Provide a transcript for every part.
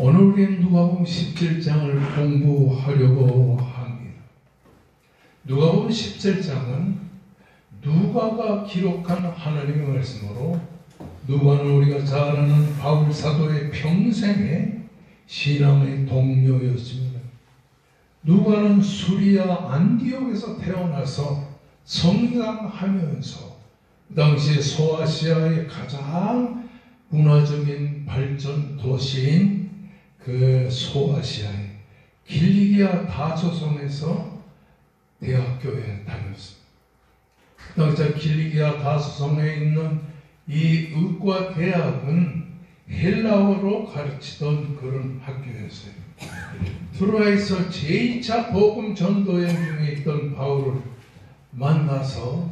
오늘 우리는 누가복음 17장을 공부하려고 합니다. 누가복음 17장은 누가가 기록한 하나님의 말씀으로, 누가는 우리가 잘 아는 바울 사도의 평생의 신앙의 동료였습니다. 누가는 수리아 안디옥에서 태어나서 성장하면서 그 당시 소아시아의 가장 문화적인 발전 도시인 그 소아시아의 길리기아 다소성에서 대학교에 다녔습니다. 그 당시 길리기아 다소성에 있는 이 의과 대학은 헬라어로 가르치던 그런 학교였어요. 트로아에서 제2차 복음 전도여행 중에 있던 바울을 만나서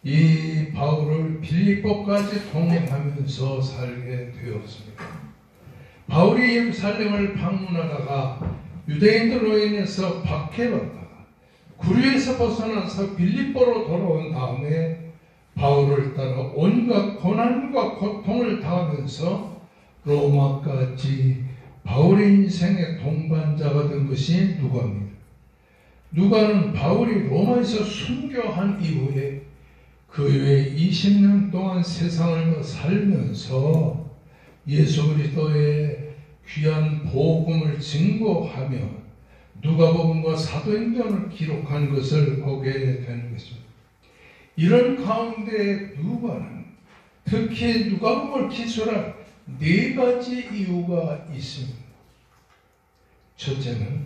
이 바울을 빌립보까지 동행하면서 살게 되었습니다. 바울이 예루살렘을 방문하다가 유대인들로 인해서 박해받다가 구류에서 벗어나서 빌립보로 돌아온 다음에 바울을 따라 온갖 고난과 고통을 당하면서 로마까지 바울의 인생의 동반자가 된 것이 누가입니다. 누가는 바울이 로마에서 순교한 이후에 그 외에 20년 동안 세상을 살면서 예수 그리스도의 귀한 복음을 증거하며 누가복음과 사도행전을 기록한 것을 보게 되는 것입니다. 이런 가운데 누가는 특히 누가복음을 기술한 4가지 이유가 있습니다. 첫째는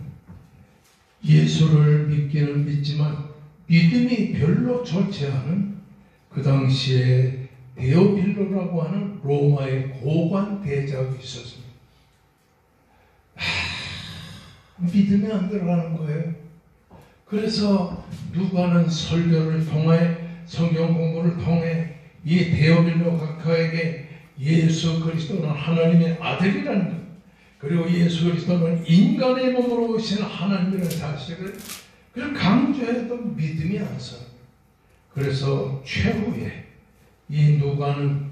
예수를 믿기는 믿지만 믿음이 별로 좋지 않은 그 당시에 데오빌로라고 하는 로마의 고관 대작이 있었습니다. 믿음이 안 들어가는 거예요. 그래서 누가는 설교를 통해 성경 공부를 통해 이 데오빌로 각하에게 예수 그리스도는 하나님의 아들이라는 것, 그리고 예수 그리스도는 인간의 몸으로 오신 하나님이라는 사실을 강조해도 믿음이 안 서요. 그래서 최후에 이 누가는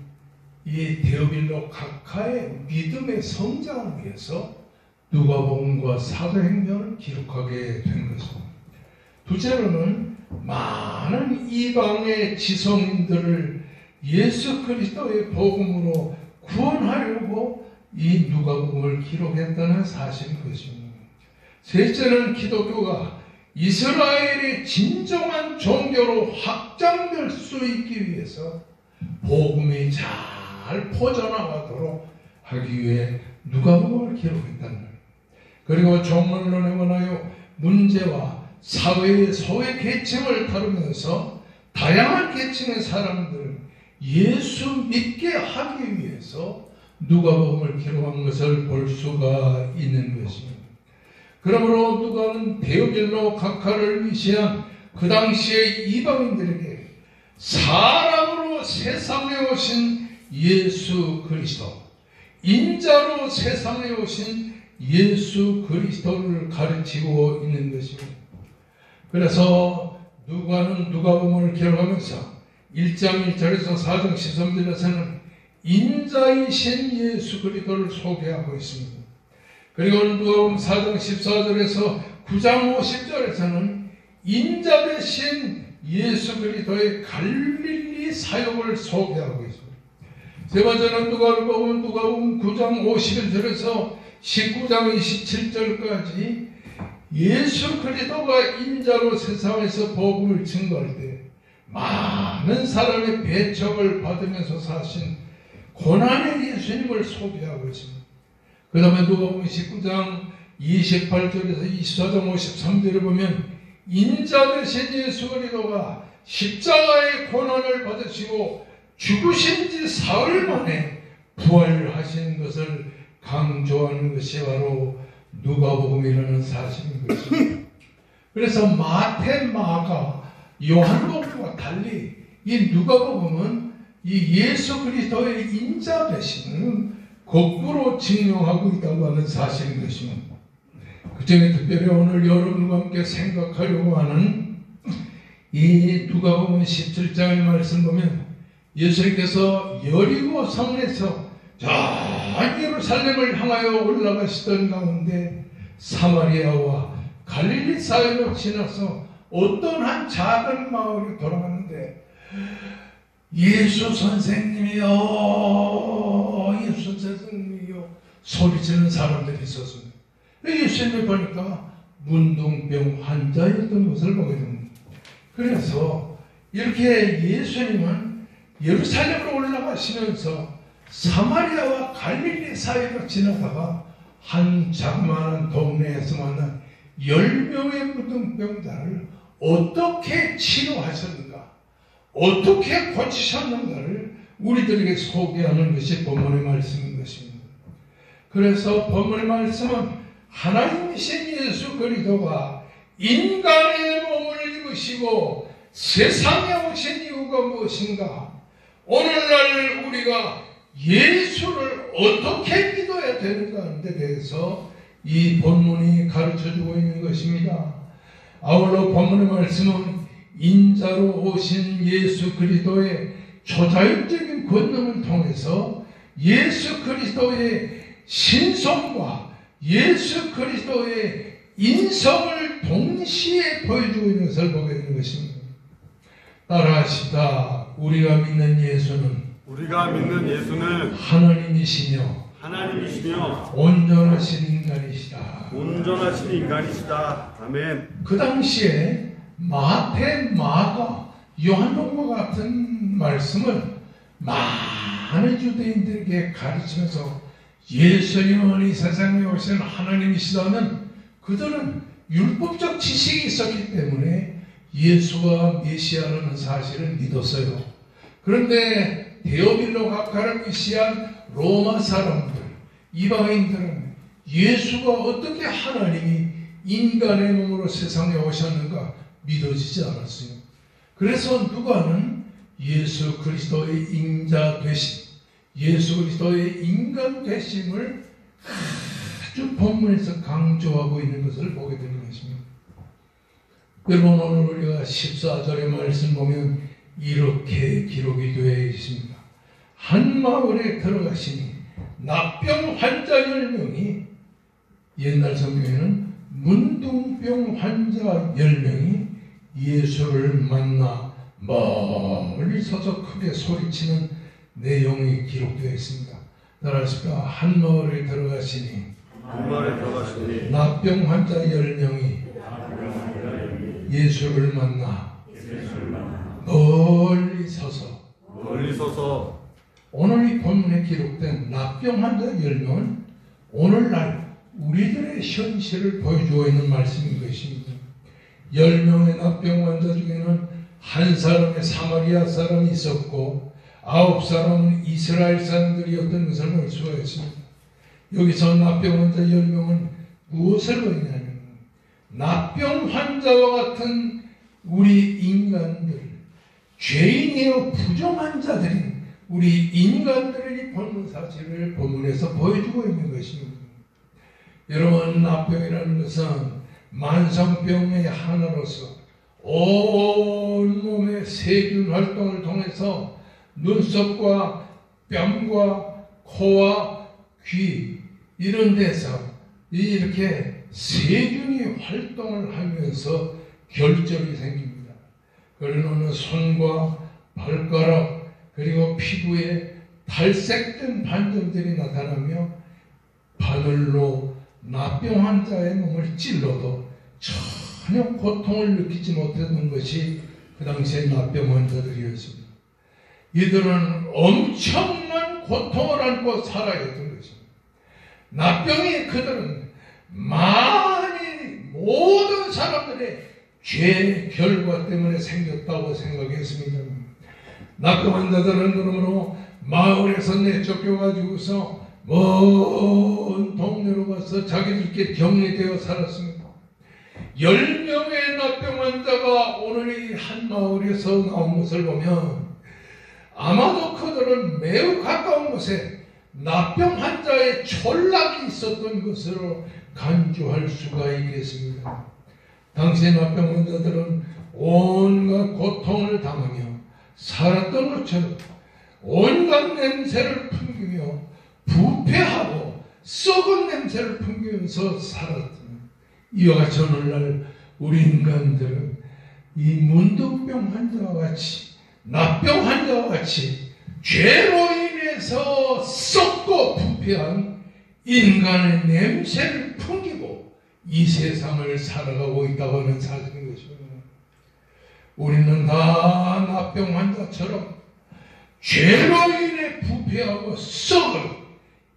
이 데오빌로 각하의 믿음의 성장을 위해서 누가복음과 사도행전을 기록하게 된 것입니다. 둘째로는 많은 이방의 지성인들을 예수 그리스도의 복음으로 구원하려고 이 누가복음을 기록했다는 사실인 것입니다. 셋째는 기독교가 이스라엘의 진정한 종교로 확장될 수 있기 위해서 복음이 잘 퍼져나가도록 하기 위해 누가복음을 기록했다는 거예요. 그리고 종말론에 관하여 문제와 사회의 소외 계층을 다루면서 다양한 계층의 사람들을 예수 믿게 하기 위해서 누가복음을 기록한 것을 볼 수가 있는 것입니다. 그러므로 누가는 데오빌로 각하를 위시한 그 당시의 이방인들에게 사람으로 세상에 오신 예수 그리스도, 인자로 세상에 오신 예수 그리스도를 가르치고 있는 것입니다. 그래서 누가는 누가복음을 기록하면서 1장 1절에서 4장 13절에서는 인자이신 예수 그리스도를 소개하고 있습니다. 그리고 누가복음 4장 14절에서 9장 50절에서는 인자 되신 예수 그리스도의 갈릴리 사역을 소개하고 있습니다. 세 번째는 누가복음 9장 51절에서 19장 27절까지 예수 그리스도가 인자로 세상에서 복음을 증거할 때 많은 사람의 배척을 받으면서 사신 고난의 예수님을 소개하고 있습니다. 그 다음에 누가복음 19장 28절에서 24장 53절에 보면 인자 되신 예수 그리스도가 십자가의 고난을 받으시고 죽으신 지 사흘 만에 부활하신 것을 강조하는 것이 바로 누가복음이라는 사실인 것입니다. 그래서 마태, 마가, 요한복음과 달리 이 누가복음은 이 예수 그리스도의 인자 되심을 거꾸로 증명하고 있다고 하는 사실인 것입니다. 그 중에 특별히 오늘 여러분과 함께 생각하려고 하는 이 누가복음 17장의 말씀 보면 예수님께서 여리고 성에서 저 예루살렘을 향하여 올라가시던 가운데 사마리아와 갈릴리 사이로 지나서 어떤 한 작은 마을에 돌아갔는데 예수 선생님이요, 예수 선생님이요 소리치는 사람들이 있었습니다. 예수님을 보니까 문둥병 환자였던 것을 보게 됩니다. 그래서 이렇게 예수님은 예루살렘으로 올라가시면서 사마리아와 갈릴리 사이로 지나다가 한 자그마한 동네에서 만난 10명의 문둥병자를 어떻게 치료하셨는가, 어떻게 고치셨는가를 우리들에게 소개하는 것이 본문의 말씀인 것입니다. 그래서 본문의 말씀은 하나님이신 예수 그리스도가 인간의 몸을 입으시고 세상에 오신 이유가 무엇인가, 오늘날 우리가 예수를 어떻게 믿어야 되는가에 대해서 이 본문이 가르쳐주고 있는 것입니다. 아울러 본문의 말씀은 인자로 오신 예수 그리스도의 초자연적인 권능을 통해서 예수 그리스도의 신성과 예수 그리스도의 인성을 동시에 보여주고 있는 것을 보게 되는 것입니다. 따라하시다. 우리가 믿는 예수는 하나님이시며 온전하신 인간이시다. 아멘. 그 당시에 마태, 마가, 요한복음과 같은 말씀을 많은 유대인들에게 가르치면서 예수님은 이 세상에 오신 하나님이시다는 그들은 율법적 지식이 있었기 때문에 예수가 메시아라는 사실을 믿었어요. 그런데 데오빌로 각하를 위시한 로마 사람들, 이방인들은 예수가 어떻게 하나님이 인간의 몸으로 세상에 오셨는가 믿어지지 않았어요. 그래서 누가는 예수 그리스도의 인자 되심, 예수 그리스도의 인간 되심을 아주 본문에서 강조하고 있는 것을 보게 되는 것입니다. 여러분, 오늘 우리가 14절의 말씀 보면 이렇게 기록이 되어 있습니다. 한 마을에 들어가시니 납병 환자 10명이, 옛날 성경에는 문둥병 환자 10명이 예수를 만나 멀리 서서 크게 소리치는 내용이 기록되어 있습니다. 따라하십시오. 한 마을에 들어가시니 납병 환자 10명이 예수를 만나 멀리 서서. 오늘 이 본문에 기록된 납병 환자 10명은 오늘날 우리들의 현실을 보여주고 있는 말씀인 것입니다. 10명의 납병 환자 중에는 한 사람의 사마리아 사람이 있었고 9사람은 이스라엘 사람들이었던 것을 볼 수가 있습니다. 여기서 납병 환자 10명은 무엇을 보이냐면 납병 환자와 같은 우리 인간들, 죄인이요 부정한 자들인 우리 인간들의 본문 사실을 본문에서 보여주고 있는 것입니다. 여러분, 납병이라는 것은 만성병의 하나로서 온 몸의 세균 활동을 통해서 눈썹과 뺨과 코와 귀 이런 데서 이렇게 세균이 활동을 하면서 결절이 생깁니다. 그러는 손과 발가락 그리고 피부에 탈색된 반점들이 나타나며 바늘로 납병 환자의 몸을 찔러도 전혀 고통을 느끼지 못했던 것이 그 당시의 납병 환자들이었습니다. 이들은 엄청난 고통을 안고 살아야 했던 것입니다. 납병이 그들은 모든 사람들의 죄 결과 때문에 생겼다고 생각했습니다. 납병 환자들은 그러므로 마을에서 내쫓겨가지고서 먼 동네로 가서 자기들끼리 격리되어 살았습니다. 10명의 납병 환자가 오늘 이 한 마을에서 나온 것을 보면 아마도 그들은 매우 가까운 곳에 납병 환자의 촌락이 있었던 것으로 간주할 수가 있겠습니다. 당시의 납병 환자들은 온갖 고통을 당하며 살았던 것처럼 온갖 냄새를 풍기며 부패하고 썩은 냄새를 풍기면서 살았던 이와 같이 오늘날 우리 인간들은 이 문둥병 환자와 같이 납병 환자와 같이 죄로 인해서 썩고 부패한 인간의 냄새를 풍기고 이 세상을 살아가고 있다고 하는 사실인 것입니다. 우리는 다 납병 환자처럼 죄로 인해 부패하고 썩은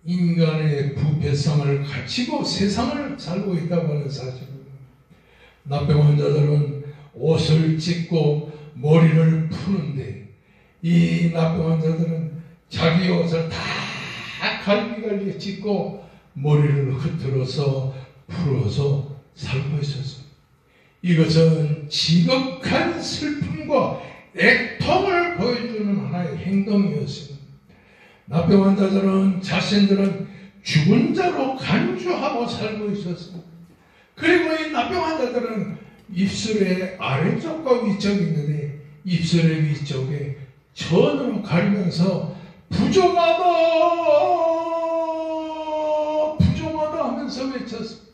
인간의 부패성을 갖추고 세상을 살고 있다고 하는 사실입니다. 납병 환자들은 옷을 찢고 머리를 푸는데 이 납병 환자들은 자기 옷을 다 갈기갈기 찢고 머리를 흐트러서 풀어서 살고 있었습니다. 이것은 지극한 슬픔과 애통을 보여주는 하나의 행동이었습니다. 납병 환자들은 자신들은 죽은 자로 간주하고 살고 있었습니다. 그리고 이 납병 환자들은 입술의 아래쪽과 위쪽이 있는데 입술의 위쪽에 천으로 가리면서 부정하다 부정하다 하면서 외쳤습니다.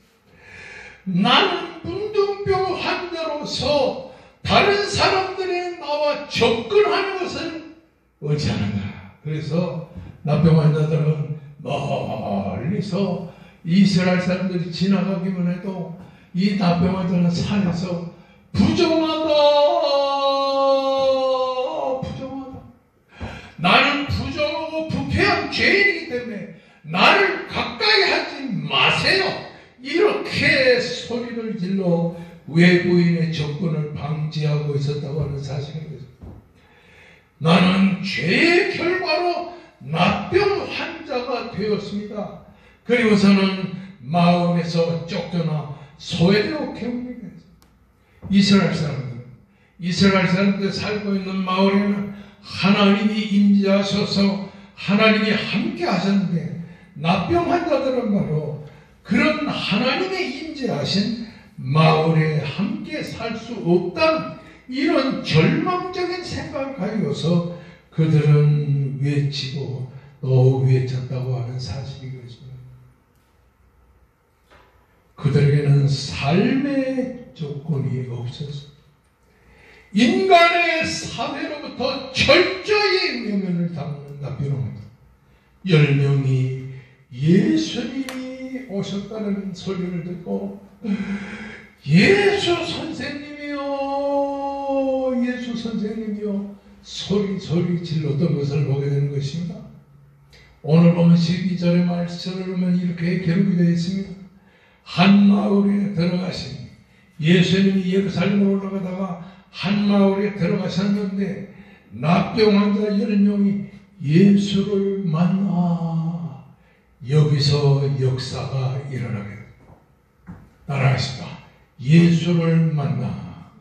나는 문둥병 환자로서 다른 사람들이 나와 접근하는 것을 원치않는다. 그래서 납병 환자들은 멀리서 이스라엘 사람들이 지나가기만 해도 이 납병 환자는 산에서 부정하다 부정하다 나는 부정하고 부패한 죄인이기 때문에 나를 가까이 하지 마세요. 이렇게 소리를 질러 외부인의 접근을 방지하고 있었다고 하는 사실입니다. 나는 죄의 결과로 납병 환자가 되었습니다. 그리고서는 마을에서 쫓겨나 소외되어 개운하게 했습니다. 이스라엘 사람들 살고 있는 마을에는 하나님이 임재하셔서 하나님이 함께 하셨는데 납병 환자들은 바로 그런 하나님의 임재하신 마을에 함께 살 수 없다는 이런 절망적인 생각을 가지고서 그들은 외치고 또 외쳤다고 하는 사실이 것입니다. 그들에게는 삶의 조건이 없었습니다. 인간의 사회로부터 철저히 명령을 당하는 납병입니다. 10명이 예수님이 오셨다는 소리를 듣고 예수 선생님이요 소리 질렀던 것을 보게 되는 것입니다. 오늘 보면 12절의 말씀을 보면 이렇게 기록이 되어 있습니다. 한 마을에 들어가시니 예수님이 예루살렘으로 올라가다가 한 마을에 들어가셨는데 납병 환자 10명이 예수를 만나 여기서 역사가 일어나게 됩니다. 따라하십시다. 예수를 만나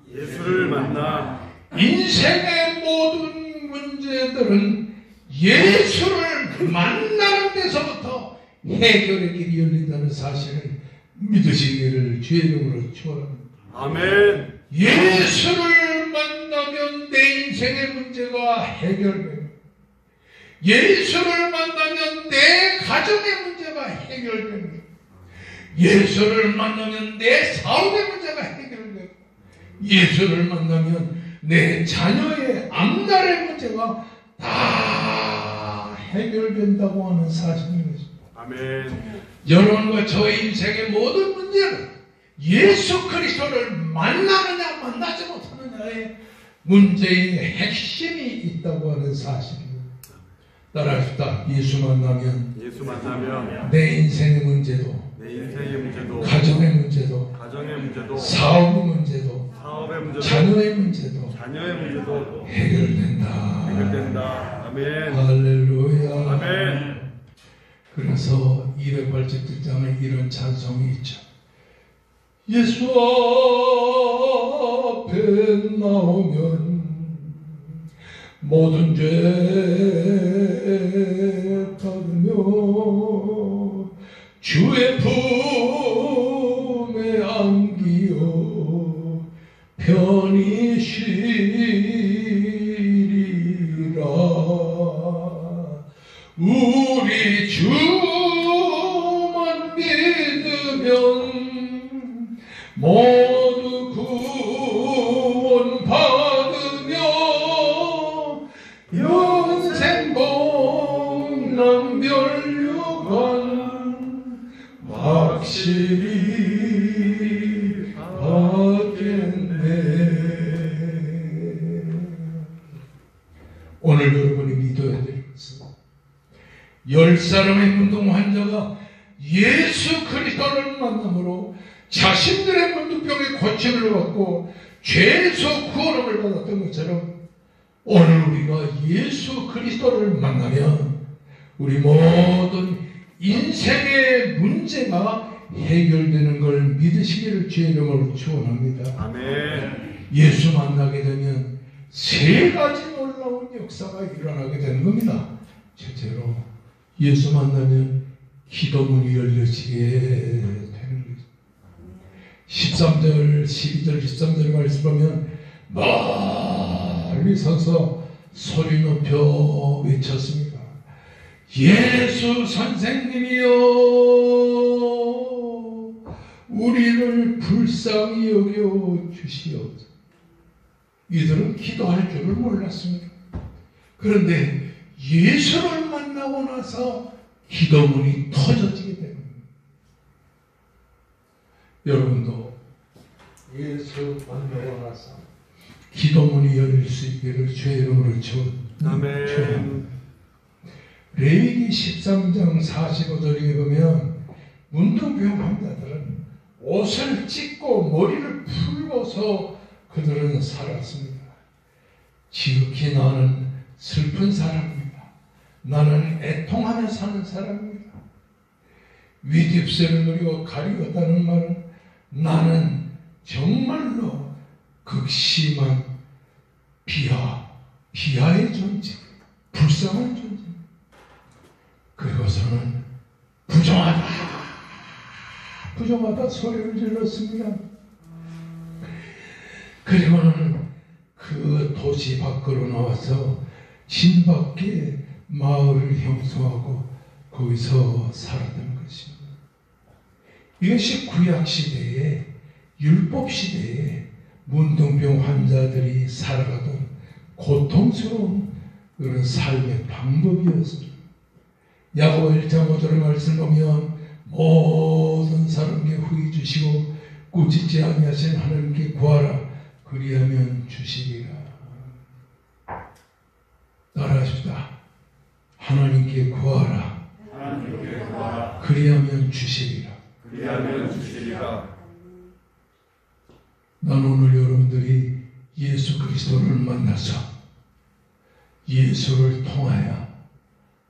인생의 모든 문제들은 예수를 만나는 데서부터 해결의 길이 열린다는 사실을 믿으시기를 주의 이름으로 축원합니다. 아멘. 예수를 만나면 내 인생의 문제가 해결됩니다. 예수를 만나면 내 가정의 문제가 해결됩니다. 예수를 만나면 내 사업의 문제가 해결되고 예수를 만나면 내 자녀의 앞날의 문제가 다 해결된다고 하는 사실입니다. 아멘. 여러분과 저의 인생의 모든 문제는 예수 그리스도를 만나느냐 만나지 못하느냐의 문제의 핵심이 있다고 하는 사실입니다. 따라합시다. 예수 만나면 내 인생의 문제도 가정의 문제도 사업의 문제도 자녀의 문제도 해결된다. 아멘. 할렐루야. 아멘. 그래서 287장에 이런 찬송이 있죠. 예수 앞에 나오면 모든 죄 닫으며 주의 품에 안기어 편히 쉬리라. 우리 주만 믿으면 모두 구원 받으며 영생 복남별류관 확실히 받겠네. 오늘 여러분이 믿어야 될 것은 10사람의 문둥 환자가 예수 그리스도를 만남으로 자신들의 문둥병의 고침을 받고 죄에서 구원을 받았던 것처럼 오늘 우리가 예수 그리스도를 만나면 우리 모든 인생의 문제가 해결되는 걸 믿으시기를 주의 이름으로 축원합니다. 아멘. 예수 만나게 되면 3가지 놀라운 역사가 일어나게 되는 겁니다. 첫째로 예수 만나면 기도문이 열려지게 되는 거죠. 13절, 12절, 13절 말씀 보면 멀리 서서 소리 높여 외쳤습니다. 예수 선생님이여, 우리를 불쌍히 여겨 주시옵소서. 이들은 기도할 줄을 몰랐습니다. 그런데 예수를 만나고 나서 기도문이 터져지게 됩니다. 여러분도 예수 만나고 나서 기도문이 열릴 수 있기를 주의 이름으로 축원합니다. 아멘. 레위기 13장 45절에 보면 문둥병 환자들은 옷을 찢고 머리를 풀고서 그들은 살았습니다. 지극히 나는 슬픈 사람입니다. 나는 애통하며 사는 사람입니다. 윗입술을 누리고 가리웠다는 말은 나는 정말로 극심한 비하의 존재, 불쌍한 존재. 그리고서는 부정하다 소리를 질렀습니다. 그리고는 그 도시 밖으로 나와서 진 밖에 마을을 형성하고 거기서 살았던 것입니다. 이것이 구약시대에 율법시대에 문둥병 환자들이 살아가던 고통스러운 그런 삶의 방법이었습니다. 야고보 1장 5절의 말씀 보면 모든 사람에게 후히 주시고 꾸짖지 아니하신 하나님께 구하라 그리하면 주시리라. 따라하십시다. 하나님께 구하라. 그리하면 주시리라. 난 오늘 여러분들이 예수 그리스도를 만나서 예수를 통하여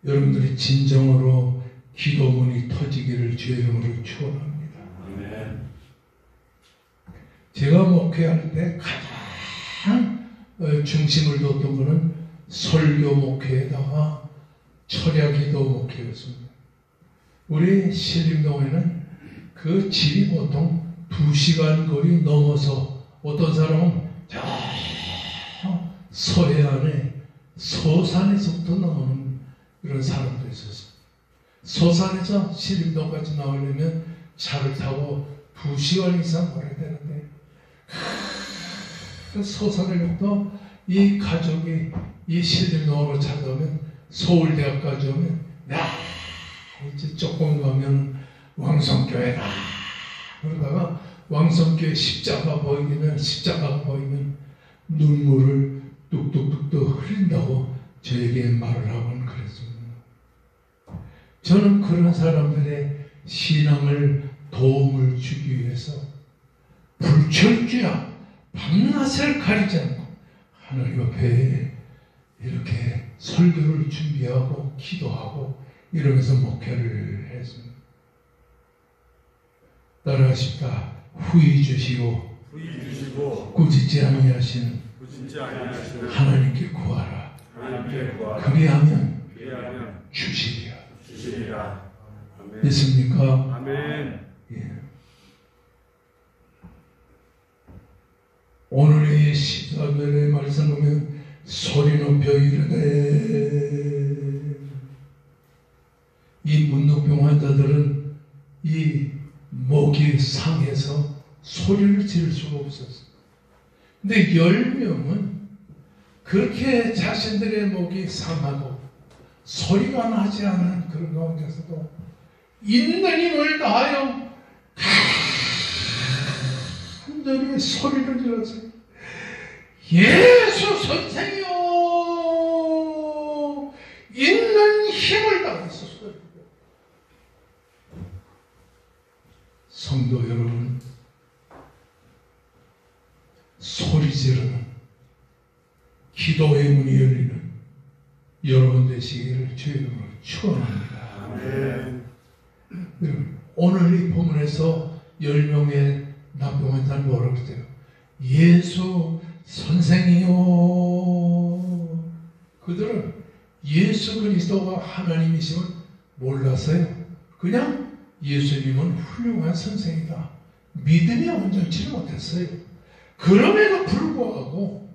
여러분들이 진정으로 기도문이 터지기를 주의 이름으로 축원합니다. 아멘. 제가 목회할 때 가장 중심을 뒀던 것은 설교 목회에다가 철야기도 목회였습니다. 우리 신림동에는 그 집이 보통 2시간 거리 넘어서 어떤 사람은 저 서해안에 서산에서부터 나오는 그런 사람도 있었어요. 서산에서 신림동까지 나오려면 차를 타고 2시간 이상 걸어야 되는데 그 서산에부터 이 가족이 이 신림동으로 찾아오면 서울대학까지 오면 이제 조금 가면 왕성교회다 그러다가 왕성교회 십자가가 보이면 눈물을 뚝뚝뚝뚝 흘린다고 저에게 말을 하곤 그랬습니다. 저는 그런 사람들의 신앙을 도움을 주기 위해서 불철주야 밤낮을 가리지 않고 하나님 앞에 이렇게 설교를 준비하고 기도하고 이러면서 목회를 했습니다. 따라하십시다. 후히 주시고 꾸짖지 아니하시는 하나님께 구하라. 그리하면 주시리라. 아멘. 믿습니까? 아멘. 예. 오늘의 14절의 말씀 보면 소리 높여 이르되 이 문둥병 환자들은 이 목이 상해서 소리를 지를 수가 없었어요. 근데 10명은 그렇게 자신들의 목이 상하고 소리가 나지 않는 그런 가운데서도 있는 힘을 다하여 간절히 소리를 질렀어요. 예수 선생이요, 있는 힘을 다해서 소리를. 성도 여러분, 소리 지르는 기도의 문이 열리는 여러분 되시기를 주의 이름으로 축원합니다. 아멘. 오늘 이 본문에서 10명의 나병 환자는 뭐라고 했어요? 예수 선생이요. 그들은 예수 그리스도가 하나님이심을 몰랐어요. 그냥 예수님은 훌륭한 선생이다, 믿음이 온전치 못했어요. 그럼에도 불구하고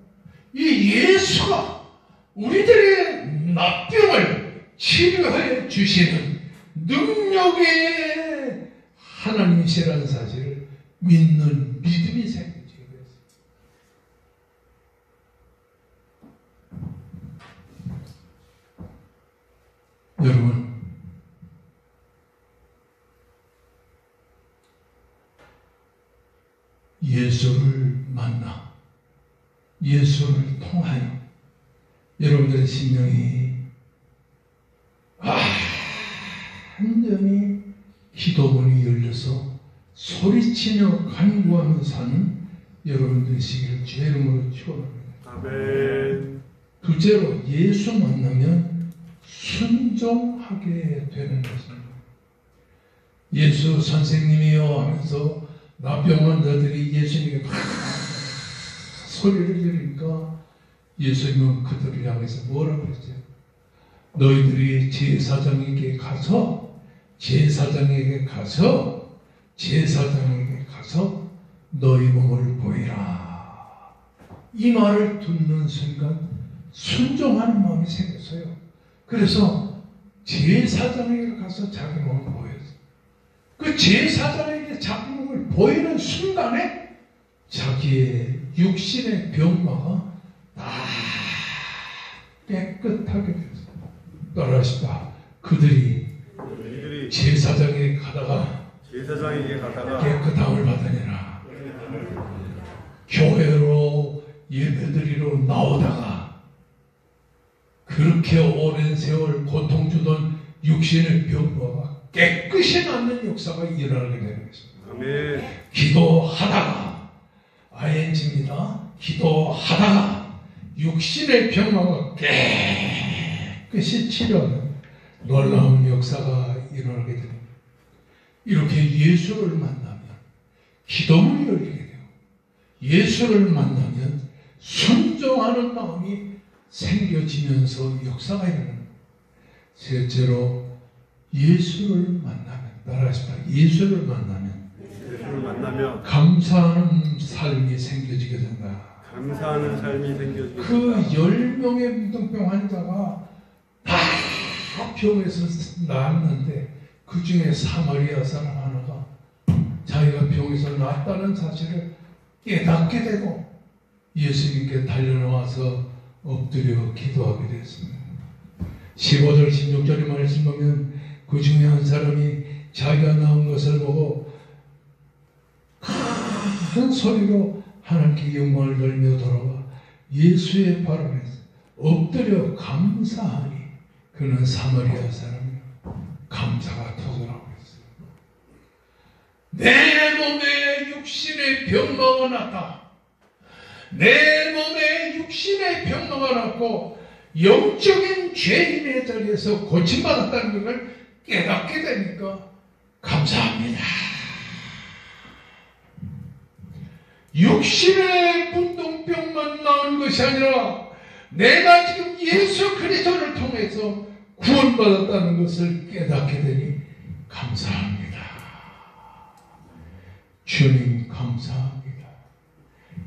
이 예수가 우리들의 나병을 치료해 주시는 능력의 하나님이시라는 사실을 믿는 믿음이 생기게 됐어요. 여러분, 예수를 만나 예수를 통하여 여러분들의 심령이 완전히 기도문이 열려서 소리치며 간구하며 사는 여러분 되시기를 주의 이름으로 축원합니다. 아멘. 둘째로, 예수 만나면 순종하게 되는 것입니다. 예수 선생님이요 하면서 나병 환자들이 예수님에게 소리를 지르니까 예수님은 그들을 향해서 뭐라고 그랬어요? 너희들이 제사장에게 가서 너희 몸을 보이라. 이 말을 듣는 순간 순종하는 마음이 생겼어요. 그래서 제사장에게 가서 자기 몸을 보였어요. 그 제사장에게 자기 몸을 보이는 순간에 자기의 육신의 병마가 다 깨끗하게 됐어요. 따라하시다. 그들이 제사장에게 가다가 깨끗함을 받으니라. 교회로 예배드리러 나오다가 그렇게 오랜 세월 고통주던 육신의 병마가 깨끗이 낫는 역사가 일어나게 되는 것입니다. 아멘. 기도하다가, ING입니다. 기도하다가 육신의 병마가 깨끗이 치료하는 놀라운 역사가 일어나게 됩니다. 이렇게 예수를 만나면 기도문이 열리게 돼요. 예수를 만나면 순종하는 마음이 생겨지면서 역사가 일어납니다. 셋째로, 예수를 만나면, 따라하십시다. 예수를 만나면 감사하는 삶이 생겨지게 된다. 감사하는 삶이 생겨지게 된다. 그 10명의 문둥병 환자가 다 병에서 나았는데 그 중에 사마리아 사람 하나가 자기가 병에서 낫다는 사실을 깨닫게 되고 예수님께 달려나와서 엎드려 기도하게 되었습니다. 15절 16절의 말씀 보면 그 중에 한 사람이 자기가 나은 것을 보고 큰 소리로 하나님께 영광을 돌며 돌아와 예수의 발 아래서 엎드려 감사하니 그는 사마리아 사람이라. 감사가 터져나오고 있어요. 내 몸에 육신의 병마가 났다. 내 몸에 육신의 병마가 났고 영적인 죄인의 자리에서 고침받았다는 것을 깨닫게 되니까 감사합니다. 육신의 문둥병만 나은 것이 아니라 내가 지금 예수 그리스도를 통해서 구원받았다는 것을 깨닫게 되니 감사합니다. 주님 감사합니다.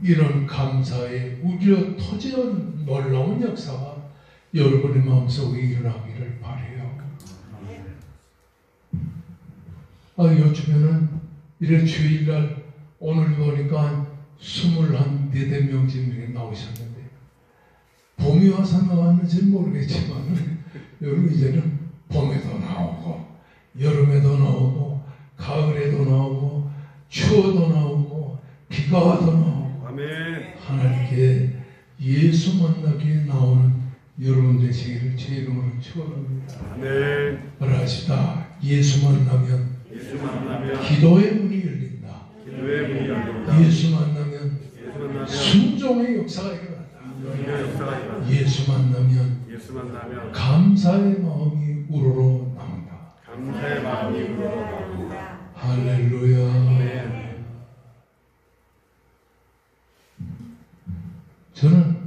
이런 감사에 우려 터지는 놀라운 역사가 여러분의 마음속에 일어나기를 바라요. 요즘에는 이래 주일날 오늘 보니까 24명 나오셨는데 봄이 와서 나왔는지 모르겠지만 여러분 이제는 봄에도 나오고 여름에도 나오고 가을에도 나오고 추워도 나오고 비가 와도 나오고 아멘. 하나님께 예수 만나기에 나오는 여러분 되시기를 제 이름으로 축원합니다. 아멘. 말하시다. 예수 만나면 예수 만나면 기도의 문이 열린다. 기도의 문이 열린다. 예수 만나면 예수 만나면 순종의 역사가 일어난다. 기도의 역사가 일어난다. 예수 만나면 예수 만나면 감사의 마음이 우러러 나온다. 감사의 마음이 우러나옵니다. 할렐루야. 아멘. 저는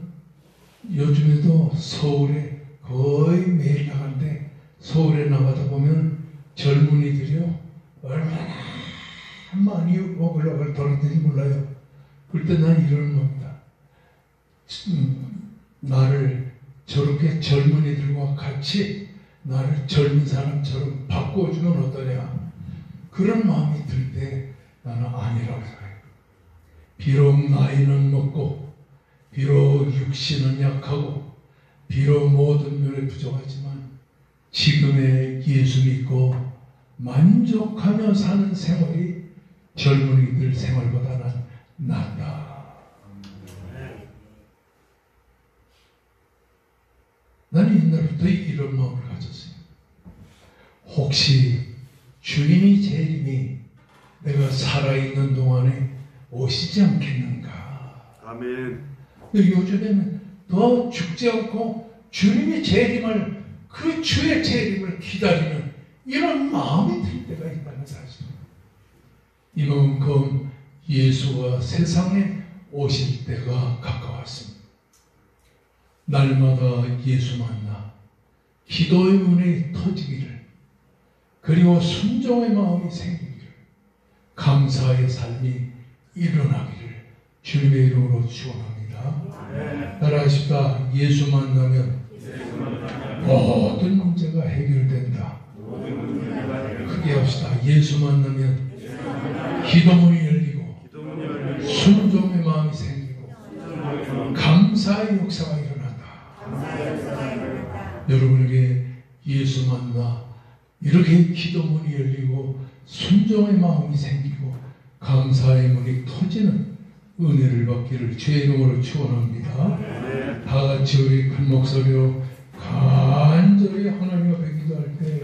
요즘에도 서울에 거의 매일 나가는데 서울에 나가다 보면 젊은이들이요 얼마나 많이 먹으려고 돌아다니는지 몰라요. 그때 난 이러는 겁니다. 나를 저렇게 젊은이들과 같이 나를 젊은 사람처럼 바꿔주면 어떠냐. 그런 마음이 들 때 나는 아니라고 생각해요. 비록 나이는 먹고 비록 육신은 약하고 비록 모든 면에 부족하지만 지금의 예수 믿고 만족하며 사는 생활이 젊은이들 생활보다는 낫다. 나는 옛날부터 이런 마음을 가졌어요. 혹시 주님이 재림이 내가 살아있는 동안에 오시지 않겠는가. 아멘. 요즘에는 더 죽지 않고 주님의 재림을 그 주의 재림을 기다리는 이런 마음이 들 때가 있다는 사실. 이만큼 예수가 세상에 오실 때가 가까웠습니다. 날마다 예수 만나 기도의 문이 터지기를 그리고 순종의 마음이 생기기를 감사의 삶이 일어나기를 주님의 이름으로 축원합니다. 따라하십시다. 예수 만나면 모든 문제가 해결된다. 크게 합시다. 예수 만나면 기도문이 열리고 순종의 마음이 생기고 감사의 역사가 일어난다. 여러분에게 예수 만나 이렇게 기도문이 열리고 순종의 마음이 생기고 감사의 문이 터지는 은혜를 받기를 주의 이름으로 축원합니다. 다 같이 우리 큰 목소리로 간절히 하나님 앞에 기도할 때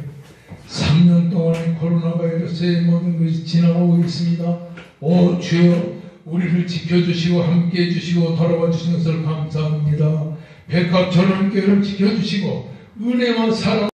3년 동안의 코로나 바이러스의 모든 것이 지나가고 있습니다. 오 주여 우리를 지켜주시고 함께해 주시고 돌아봐 주신 것을 감사합니다. 백합전원교회를 지켜주시고 은혜와 사랑